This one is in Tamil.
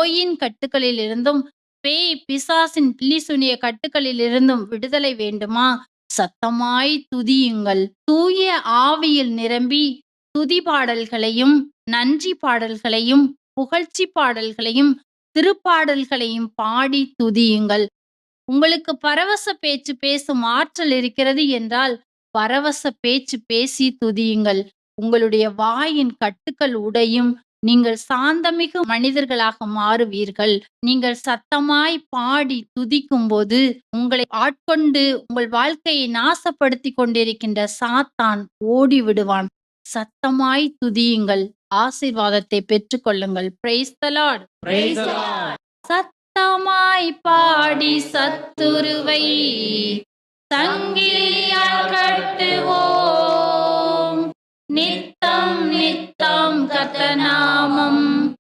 நோயின் கட்டுக்களிலிருந்தும், பேய், பிசாசின் பில்லி சூனிய கட்டுக்களிலிருந்தும் விடுதலை வேண்டுமா? சத்தமாய் துதியுங்கள். தூய ஆவியில் நிரம்பி துதி பாடல்களையும், நன்றி பாடல்களையும், புகழ்ச்சி பாடல்களையும், திருப்பாடல்களையும் பாடி துதியுங்கள். உங்களுக்கு பரவச பேச்சு பேசும் ஆற்றல் இருக்கிறது என்றால், பரவச பேச்சு பேசி துதியுங்கள். உங்களுடைய வாயின் கட்டுக்கள் உடையும். நீங்கள் சாந்தமிகு மனிதர்களாக மாறுவீர்கள். நீங்கள் சத்தமாய் பாடி துதிக்கும்போது, உங்களை ஆட்கொண்டு உங்கள் வாழ்க்கையை நாசப்படுத்திக் கொண்டிருக்கின்ற சாத்தான் ஓடிவிடுவான். சத்தமாய் துதியுங்கள். ஆசீர்வாதத்தை பெற்றுக்கொள்ளுங்கள். Praise the Lord. Praise the Lord. சத்தமாய் பாடி சத்துருவை சங்கிலியால் கட்டுவோம். நித்தம் நித்தம் கர்த்தர் நாமம்